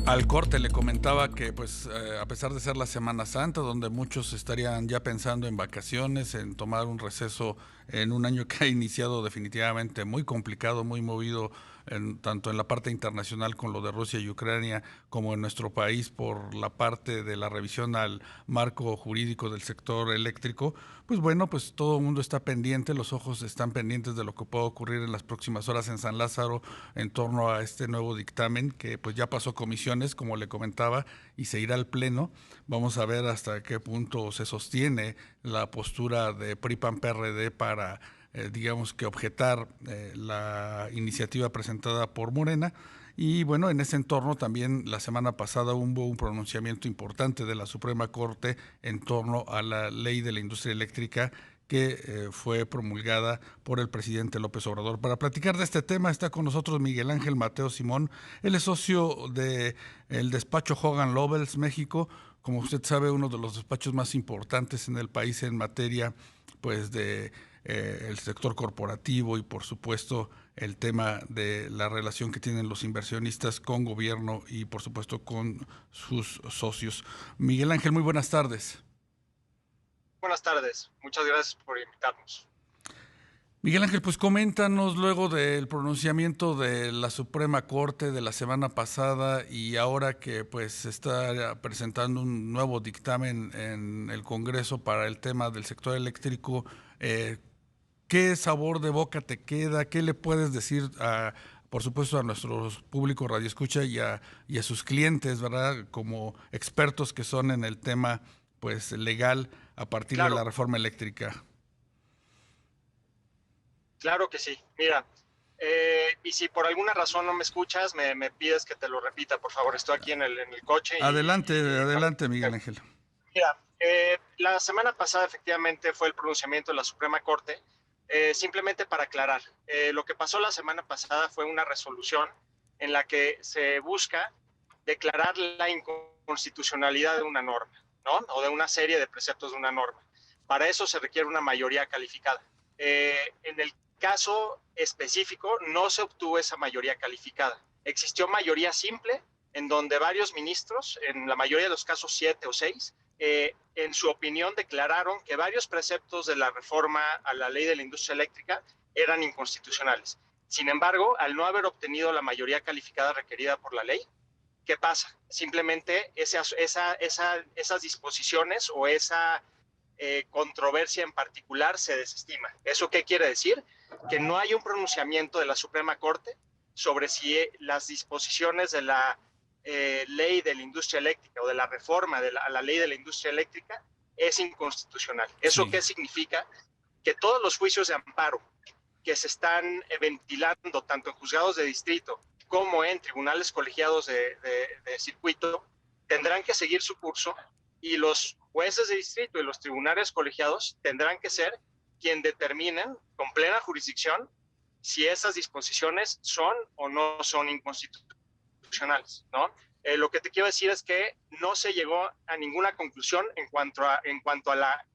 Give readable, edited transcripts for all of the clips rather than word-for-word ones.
Al corte le comentaba que, pues, a pesar de ser la Semana Santa, donde muchos estarían ya pensando en vacaciones, en tomar un receso en un año que ha iniciado definitivamente muy complicado, muy movido, tanto en la parte internacional con lo de Rusia y Ucrania, como en nuestro país por la parte de la revisión al marco jurídico del sector eléctrico, pues bueno, pues todo el mundo está pendiente, los ojos están pendientes de lo que pueda ocurrir en las próximas horas en San Lázaro en torno a este nuevo dictamen que pues ya pasó comisiones, como le comentaba, y se irá al pleno. Vamos a ver hasta qué punto se sostiene la postura de PRI-PAN-PRD para digamos que objetar la iniciativa presentada por Morena. Y bueno, en ese entorno también la semana pasada hubo un pronunciamiento importante de la Suprema Corte en torno a la ley de la industria eléctrica que fue promulgada por el presidente López Obrador. Para platicar de este tema está con nosotros Miguel Ángel Mateo Simón. Él es socio de el despacho Hogan Lovells México, como usted sabe, uno de los despachos más importantes en el país en materia pues de el sector corporativo y por supuesto el tema de la relación que tienen los inversionistas con gobierno y por supuesto con sus socios. Miguel Ángel, muy buenas tardes. Buenas tardes, muchas gracias por invitarnos. Miguel Ángel, pues coméntanos luego del pronunciamiento de la Suprema Corte de la semana pasada y ahora que pues se está presentando un nuevo dictamen en el Congreso para el tema del sector eléctrico, eh, ¿qué sabor de boca te queda? ¿Qué le puedes decir por supuesto, a nuestros públicos radioescucha y a sus clientes, ¿verdad? Como expertos que son en el tema pues legal a partir de la Claro, reforma eléctrica. claro que sí. Mira, y si por alguna razón no me escuchas, me pides que te lo repita, por favor. Estoy aquí en el coche Adelante, y no. adelante, Miguel Ángel. Mira, la semana pasada efectivamente fue el pronunciamiento de la Suprema Corte, simplemente para aclarar. Lo que pasó la semana pasada fue una resolución en la que se busca declarar la inconstitucionalidad de una norma, ¿no? O de una serie de preceptos de una norma. Para eso se requiere una mayoría calificada. En el caso específico no se obtuvo esa mayoría calificada. Existió mayoría simple, en donde varios ministros, en la mayoría de los casos 7 o 6, en su opinión declararon que varios preceptos de la reforma a la ley de la industria eléctrica eran inconstitucionales. Sin embargo, al no haber obtenido la mayoría calificada requerida por la ley, ¿qué pasa? Simplemente esas disposiciones o esa controversia en particular se desestima. ¿Eso qué quiere decir? Que no hay un pronunciamiento de la Suprema Corte sobre si las disposiciones de la ley de la industria eléctrica o de la reforma a la ley de la industria eléctrica es inconstitucional. ¿Eso Sí, qué significa? Que todos los juicios de amparo que se están ventilando tanto en juzgados de distrito como en tribunales colegiados de circuito tendrán que seguir su curso y los jueces de distrito y los tribunales colegiados tendrán que ser quien determinen con plena jurisdicción si esas disposiciones son o no son inconstitucionales, ¿no? Lo que te quiero decir es que no se llegó a ninguna conclusión en cuanto a la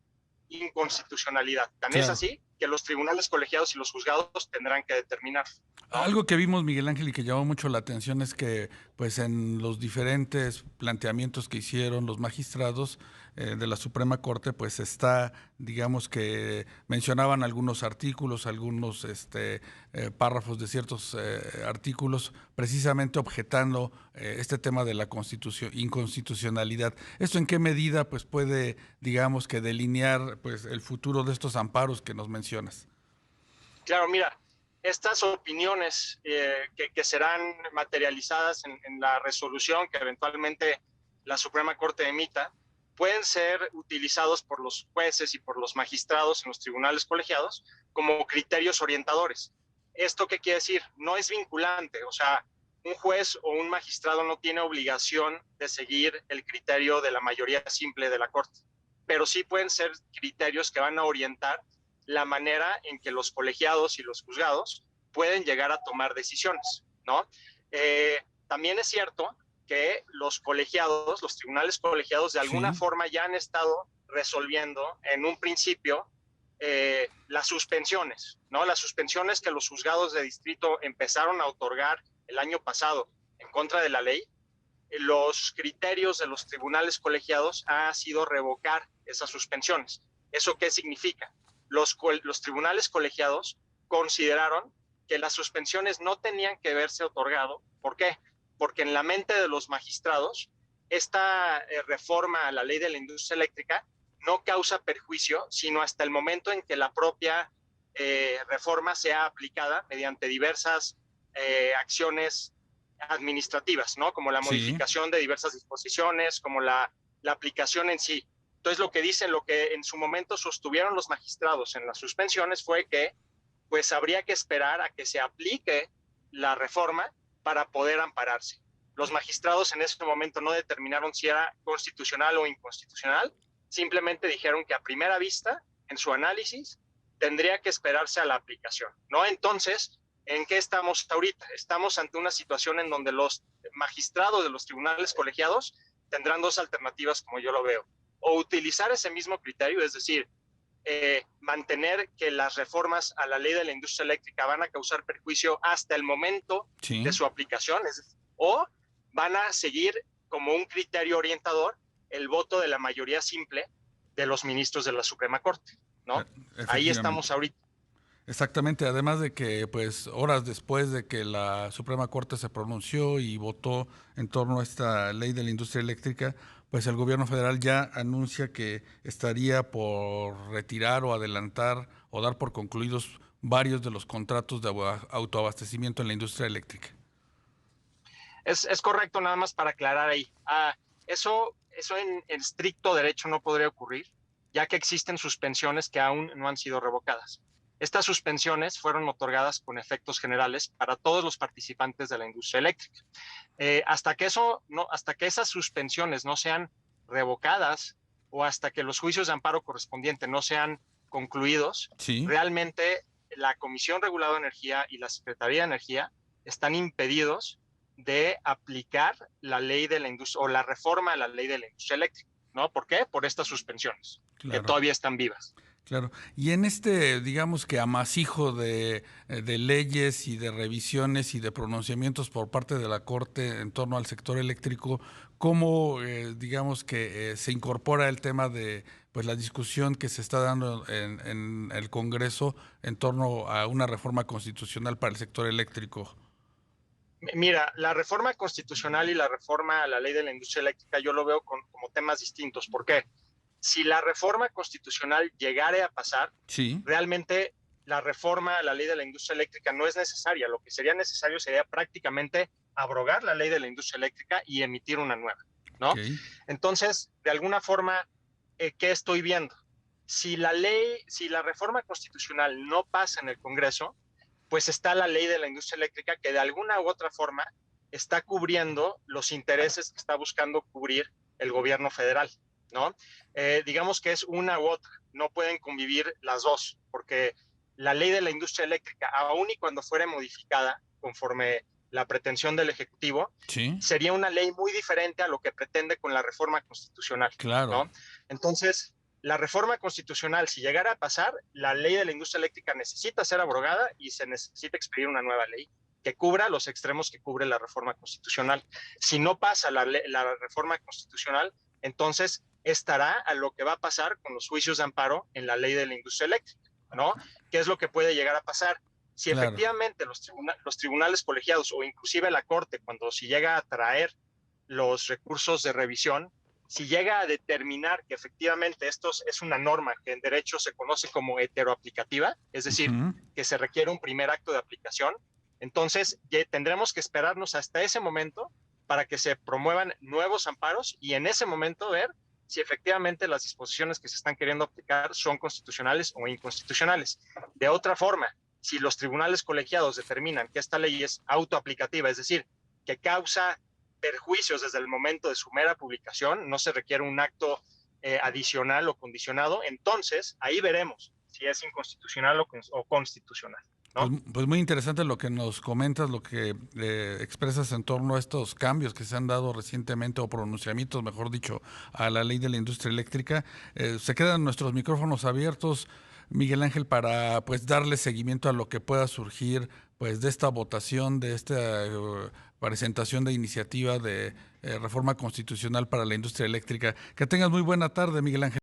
inconstitucionalidad. Tan es claro. así que los tribunales colegiados y los juzgados tendrán que determinar, ¿no? Algo que vimos, Miguel Ángel, y que llamó mucho la atención es que, pues, en los diferentes planteamientos que hicieron los magistrados de la Suprema Corte, pues está, digamos que mencionaban algunos artículos, algunos párrafos de ciertos artículos, precisamente objetando este tema de la inconstitucionalidad. ¿Esto en qué medida, pues, puede, digamos que delinear, pues, el futuro de estos amparos que nos mencionas? Claro, mira, estas opiniones que serán materializadas en la resolución que eventualmente la Suprema Corte emita pueden ser utilizados por los jueces y por los magistrados en los tribunales colegiados como criterios orientadores. ¿Esto qué quiere decir? No es vinculante, o sea, un juez o un magistrado no tiene obligación de seguir el criterio de la mayoría simple de la Corte, pero sí pueden ser criterios que van a orientar la manera en que los colegiados y los juzgados pueden llegar a tomar decisiones, ¿no? También es cierto que los colegiados, los tribunales colegiados, de alguna Sí, forma ya han estado resolviendo en un principio las suspensiones, ¿no? Las suspensiones que los juzgados de distrito empezaron a otorgar el año pasado en contra de la ley, los criterios de los tribunales colegiados ha sido revocar esas suspensiones. ¿Eso qué significa? Los tribunales colegiados consideraron que las suspensiones no tenían que haberse otorgado. ¿Por qué? Porque en la mente de los magistrados, esta reforma a la ley de la industria eléctrica no causa perjuicio, sino hasta el momento en que la propia reforma sea aplicada mediante diversas acciones administrativas, ¿no? Como la Sí. modificación de diversas disposiciones, como la aplicación en sí. Entonces, lo que dicen, lo que en su momento sostuvieron los magistrados en las suspensiones fue que pues habría que esperar a que se aplique la reforma para poder ampararse. Los magistrados en ese momento no determinaron si era constitucional o inconstitucional, simplemente dijeron que a primera vista, en su análisis, tendría que esperarse a la aplicación, ¿no? Entonces, ¿en qué estamos ahorita? Estamos ante una situación en donde los magistrados de los tribunales colegiados tendrán dos alternativas, como yo lo veo. O utilizar ese mismo criterio, es decir, mantener que las reformas a la ley de la industria eléctrica van a causar perjuicio hasta el momento de Sí. su aplicación, o van a seguir como un criterio orientador el voto de la mayoría simple de los ministros de la Suprema Corte, ¿no? Ahí estamos Efectivamente. ahorita. Exactamente, además de que pues horas después de que la Suprema Corte se pronunció y votó en torno a esta ley de la industria eléctrica, pues el gobierno federal ya anuncia que estaría por retirar o adelantar o dar por concluidos varios de los contratos de autoabastecimiento en la industria eléctrica. Es correcto, nada más para aclarar ahí. Eso en estricto derecho no podría ocurrir, ya que existen suspensiones que aún no han sido revocadas. Estas suspensiones fueron otorgadas con efectos generales para todos los participantes de la industria eléctrica. Hasta que esas suspensiones no sean revocadas o hasta que los juicios de amparo correspondientes no sean concluidos, Sí. realmente la Comisión Reguladora de Energía y la Secretaría de Energía están impedidos de aplicar la ley de la industria o la reforma a la ley de la industria eléctrica, ¿no? ¿Por qué? Por estas suspensiones que Claro. todavía están vivas. Claro. Y en este, digamos que amasijo de leyes y de revisiones y de pronunciamientos por parte de la Corte en torno al sector eléctrico, ¿cómo, digamos que se incorpora el tema de pues la discusión que se está dando en el Congreso en torno a una reforma constitucional para el sector eléctrico? Mira, la reforma constitucional y la reforma a la ley de la industria eléctrica yo lo veo como temas distintos. ¿Por qué? Si la reforma constitucional llegare a pasar, Sí. realmente la reforma a la ley de la industria eléctrica no es necesaria. Lo que sería necesario sería prácticamente abrogar la ley de la industria eléctrica y emitir una nueva, Ok. ¿no? Entonces, de alguna forma, ¿qué estoy viendo? Si la reforma constitucional no pasa en el Congreso, pues está la ley de la industria eléctrica que de alguna u otra forma está cubriendo los intereses que está buscando cubrir el gobierno federal, ¿no? Digamos que es una u otra, no pueden convivir las dos, porque la ley de la industria eléctrica, aun y cuando fuera modificada conforme la pretensión del Ejecutivo, Sí. sería una ley muy diferente a lo que pretende con la reforma constitucional, Claro. ¿no? Entonces, la reforma constitucional, si llegara a pasar, la ley de la industria eléctrica necesita ser abrogada y se necesita expedir una nueva ley que cubra los extremos que cubre la reforma constitucional. Si no pasa la reforma constitucional, entonces estará a lo que va a pasar con los juicios de amparo en la ley de la industria eléctrica, ¿no? ¿Qué es lo que puede llegar a pasar? Si Claro. efectivamente los tribunales colegiados o inclusive la Corte, si llega a traer los recursos de revisión, si llega a determinar que efectivamente esto es una norma que en derecho se conoce como heteroaplicativa, es decir, Ujú. que se requiere un primer acto de aplicación, entonces tendremos que esperarnos hasta ese momento para que se promuevan nuevos amparos y en ese momento ver si efectivamente las disposiciones que se están queriendo aplicar son constitucionales o inconstitucionales. De otra forma, si los tribunales colegiados determinan que esta ley es autoaplicativa, es decir, que causa perjuicios desde el momento de su mera publicación, no se requiere un acto adicional o condicionado, entonces ahí veremos si es inconstitucional o constitucional, Pues, ¿no? pues muy interesante lo que nos comentas, lo que expresas en torno a estos cambios que se han dado recientemente, o pronunciamientos, mejor dicho, a la ley de la industria eléctrica. Se quedan nuestros micrófonos abiertos, Miguel Ángel, para pues darle seguimiento a lo que pueda surgir pues de esta votación, de esta presentación de iniciativa de reforma constitucional para la industria eléctrica. Que tengas muy buena tarde, Miguel Ángel.